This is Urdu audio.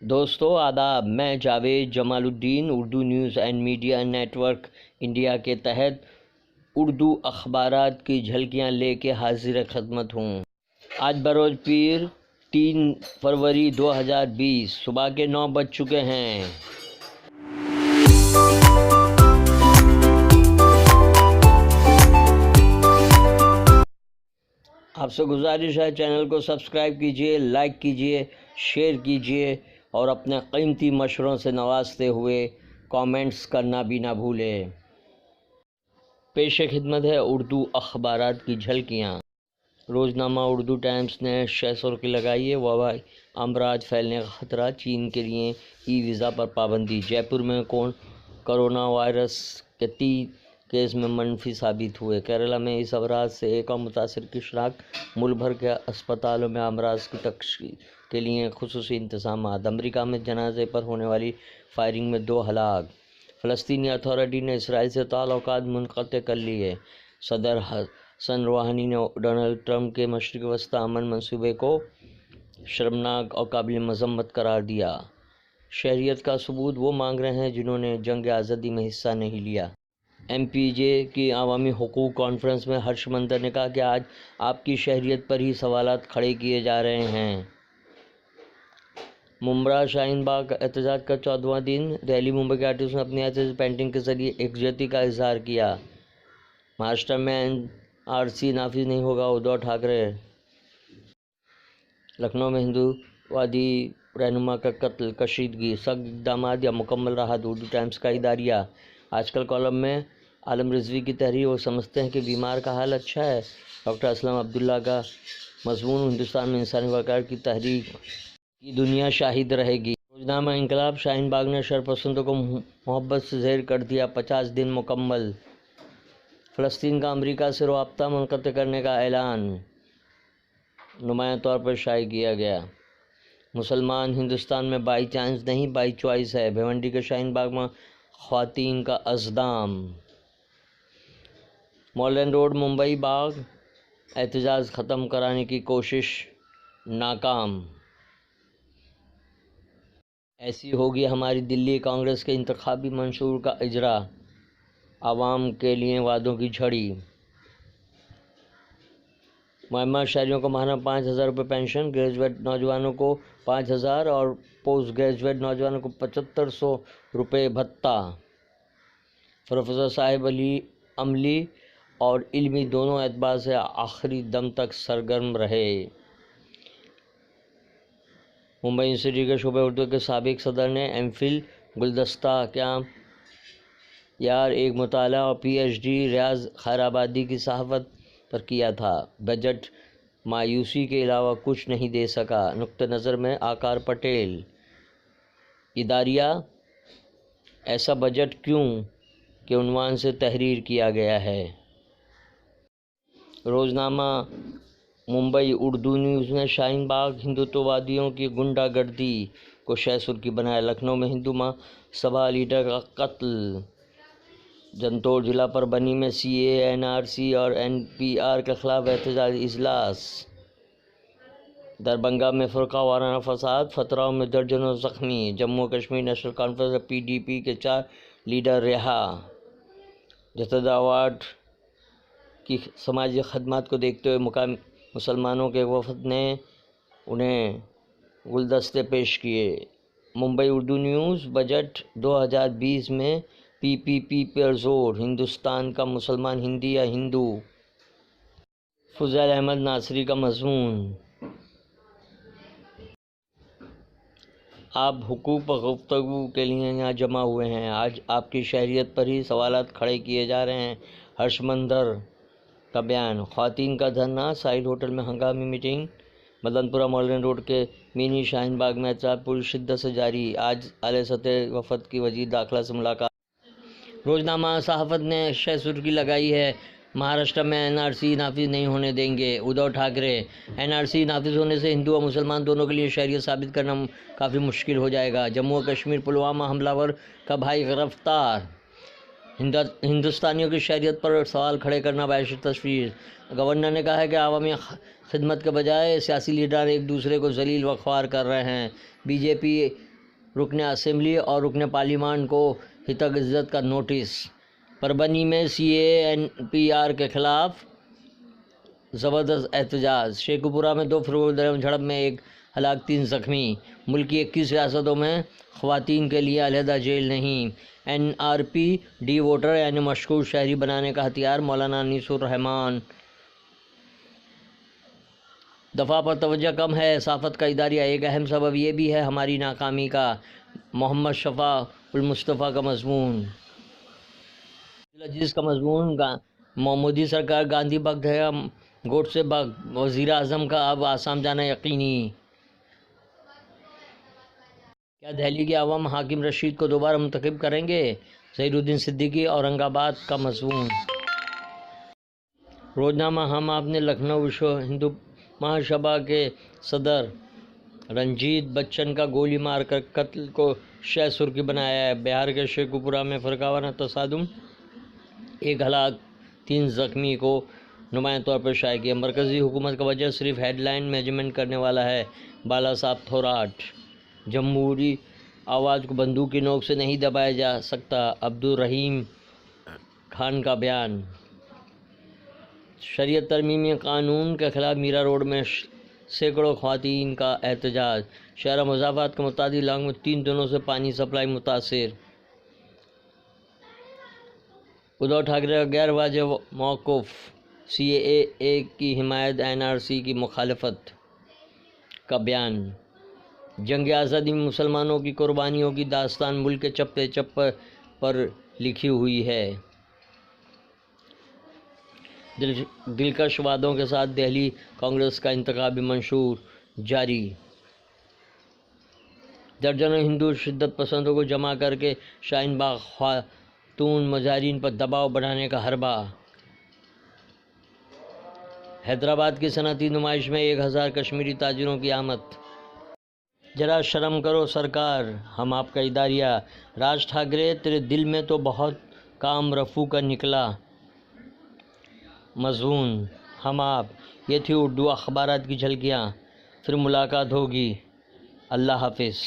دوستو آداب، میں Javed Jamaluddin Urdu news and media network India کے تحت اردو اخبارات کی جھلکیاں لے کے حاضر خدمت ہوں۔ آج بروز پیر 3 فروری 2020 صبح کے 9 بج چکے ہیں۔ آپ سے گزارش ہے چینل کو سبسکرائب کیجئے، لائک کیجئے، شیئر کیجئے اور اپنے قیمتی مشوروں سے نوازتے ہوئے کامنٹس کرنا بھی نہ بھولیں۔ پیش خدمت ہے اردو اخبارات کی جھلکیاں۔ روزنامہ اردو ٹائمز نے 6 سرخی لگائی ہے، وبائی امراض پھیلنے کا خطرہ، چین کے لیے ای ویزا پر پابندی، جے پور میں کرونا وائرس کے 3 کیس میں منفی ثابت ہوئے، کیرالہ میں اس امراض سے ایک اور متاثر کی شناخت، ملک بھر کے اسپتالوں میں امراض کی تشخیص کے لیے خصوصی انتظامات، امریکہ میں جنازے پر ہونے والی فائرنگ میں 2 ہلاک، فلسطینی اتھارٹی نے اسرائیل سے تعلقات منقطع کر لیے، صدر حسن روحانی نے ڈونلڈ ٹرمپ کے مشرق وسطی امن منصوبے کو شرمناک اور قابل مذمت قرار دیا، شہریت کا ثبوت وہ مانگ رہے ہیں جنہوں نے جنگ آزادی میں حصہ نہیں لیا۔ ایم پی جے کی عوامی حقوق کانفرنس میں ہرش مندر نے کہا کہ آج آپ کی شہریت پر ہی سوالات کھڑے کیے جا رہے ہیں۔ ممبرا شاہین باغ احتجاج کا 14واں دن، دہلی ممبئی کے آرٹسٹ نے اپنی احتجاجی پینٹنگ کے ذریعے یکجہتی کا اظہار کیا۔ مہاراشٹر میں این آر سی نافذ نہیں ہوگا، ادھو ٹھاکرے۔ لکھنؤ میں ہندوتوادی رہنما کا قتل، کشیدگی، سخت اقدامات یا مکمل راحت، اردو ٹائمز کا اداریہ۔ آج کل کالم میں عالم رضوی کی تحریر وہ سمجھتے ہیں کہ بیمار کا حال اچھا ہے، ڈاکٹر اسلم عبداللہ کا مضمون ہندوستان میں انسانی وقار کی تحریک کی دنیا شاہد رہے گی۔ روزنامہ انقلاب شاہین باغ نے شرپسندوں کو محبت سے زیر کر دیا، 50 دن مکمل، فلسطین کا امریکہ سے رابطہ منقطع کرنے کا اعلان نمایاں طور پر شائع کیا گیا۔ مسلمان ہندوستان میں بائی چانس نہیں بائی چوائس ہے، بھیونڈی کے شاہین باغ میں خواتین کا ازدحام۔ مولن روڈ ممبئی باغ احتجاج ختم کرانے کی کوشش ناکام۔ ایسی ہوگی ہماری دلی کانگریس کے انتخابی منشور کا اجرا، عوام کے لیے وعدوں کی جھڑی۔ معمر شہریوں کو ماہانہ 5,000 روپے پینشن، گریجویٹ نوجوانوں کو 5,000 اور پوسٹ گریجویٹ نوجوانوں کو 7,500 روپے بھتہ۔ پروفیسر صاحب عملی اور علمی دونوں اعتبار سے آخری دم تک سرگرم رہے۔ ممبئی یونیورسٹی کے شعبہ اردو کے سابق صدر نے ایم فل گلدستہ کیا یار ایک مطالعہ اور پی ایچ ڈی ریاض خیرآبادی کی صحافت پر کیا تھا، بجٹ مایوسی کے علاوہ کچھ نہیں دے سکا، نقطہ نظر میں آکار پٹیل۔ اداریہ ایسا بجٹ کیوں کے عنوان سے تحریر کیا گیا ہے۔ روزنامہ ممبئی اردو نیوز نے شاہین باغ ہندوتوادیوں کی غنڈہ گردی کو 6 سرخی بنایا، لکھنؤ میں ہندو مہاسبھا لیڈر کا قتل، جنتور ضلع پربھنی میں سی اے، این آر سی اور این پی آر کے خلاف احتجاجی اجلاس، دربھنگہ میں فرقہ وارانہ فساد، فتراؤں میں درجنوں زخمی، Jammu Kashmir national conference P D P کے 4 لیڈر رہا۔ جتھیدر ایوارڈ کی سماجی خدمات کو دیکھتے ہوئے مقامی مسلمانوں کے وفد نے انہیں گلدستے پیش کیے۔ ممبئی اردو نیوز بجٹ 2020 میں پی پی پی پر زور، ہندوستان کا مسلمان ہندی یا ہندو؟ فضیل احمد ناصری کا مضمون۔ آپ حقوق پر گفتگو کے لیے یہاں جمع ہوئے ہیں، آج آپ کی شہریت پر ہی سوالات کھڑے کیے جا رہے ہیں، ہرش مندر کا بیان۔ خواتین کا دھرنا، ساحل ہوٹل میں ہنگامی میٹنگ، مدن پورہ مولن روڈ کے مینی شاہین باغ میں احتجاج پوری شدت سے جاری، آج اعلیٰ سطحی وفد کی وزیر داخلہ سے ملاقات۔ روزنامہ صحافت نے 6 سرخی لگائی ہے، مہاراشٹر میں این آر سی نافذ نہیں ہونے دیں گے، Uddhav Thackeray. N R C نافذ ہونے سے ہندو اور مسلمان دونوں کے لیے شہریت ثابت کرنا کافی مشکل ہو جائے گا۔ جموں و کشمیر پلوامہ حملہ ور کا بھائی گرفتار، ہندوستانیوں کی شہریت پر سوال کھڑے کرنا باعث تشویش۔ گورنر نے کہا ہے کہ عوامی خدمت کے بجائے سیاسی لیڈران ایک دوسرے کو ذلیل و خوار کر رہے ہیں۔ بی جے پی رکن اسمبلی اور رکن پارلیمان کو ہتک عزت کا نوٹس۔ پربنی میں CANPR کے خلاف زبردست احتجاج۔ شیخوپورہ میں 2 فروری درمیان جھڑپ میں 1 ہلاک 3 زخمی۔ ملک کی 21 ریاستوں میں خواتین کے لیے علیحدہ جیل نہیں۔ NRP ڈی ووٹر یعنی مشکوک شہری بنانے کا ہتھیار، مولانا انیس الرحمن۔ دفاع پر توجہ کم ہے، صحافت کا اداریہ ایک اہم سبب یہ بھی ہے ہماری ناکامی کا، محمد شفیع المصطفیٰ کا مضمون۔ عزیز کا مضمون، مودی سرکار گاندھی بخت ہے، گوڈسے بخت، وزیر اعظم کا اب آسام جانا یقینی۔ کیا دہلی کے عوام حاکم رشید کو دوبارہ منتخب کریں گے؟ ظہیر الدین صدیقی، اورنگ آباد کا مضمون۔ روزنامہ ہم آپ نے لکھنؤ وشو ہندو مہاسبھا کے صدر رنجیت بچن کا گولی مار کر قتل کو شہ سرخی بنایا ہے۔ بہار کے شیخوپورہ میں فرقہ وارانہ تصادم، 1 ہلاک 3 زخمی کو نمایاں طور پر شائع کیا۔ مرکزی حکومت کا وجہ صرف ہیڈ لائن مینجمنٹ کرنے والا ہے، بالا صاحب تھوراٹ۔ جمہوری آواز کو بندوق کی نوک سے نہیں دبایا جا سکتا، عبدالرحیم خان کا بیان۔ شریعت ترمیمی قانون کے خلاف میرا روڈ میں سینکڑوں خواتین کا احتجاج۔ شہر مضافات کے متعدد علاقوں میں 3 دنوں سے پانی سپلائی متاثر۔ ادھو ٹھاکرے کا غیر واضح موقف، CAA کی حمایت، NRC کی مخالفت کا بیان۔ جنگ آزادی میں مسلمانوں کی قربانیوں کی داستان ملک کے چپے چپے پر لکھی ہوئی ہے۔ دلکش وعدوں کے ساتھ دہلی کانگریس کا انتخابی منشور جاری۔ درجنوں ہندو شدت پسندوں کو جمع کر کے شاہین باغ خاتون مظاہرین پر دباؤ بڑھانے کا حربہ۔ حیدرآباد کی صنعتی نمائش میں 1000 کشمیری تاجروں کی آمد۔ ذرا شرم کرو سرکار، ہم آپ کا اداریہ۔ راج ٹھاکرے، تیرے دل میں تو بہت کام رفو کا نکلا۔ مضمون، ہم آپ۔ یہ تھی اردو اخبارات کی جھلکیاں، پھر ملاقات ہوگی۔ اللہ حافظ۔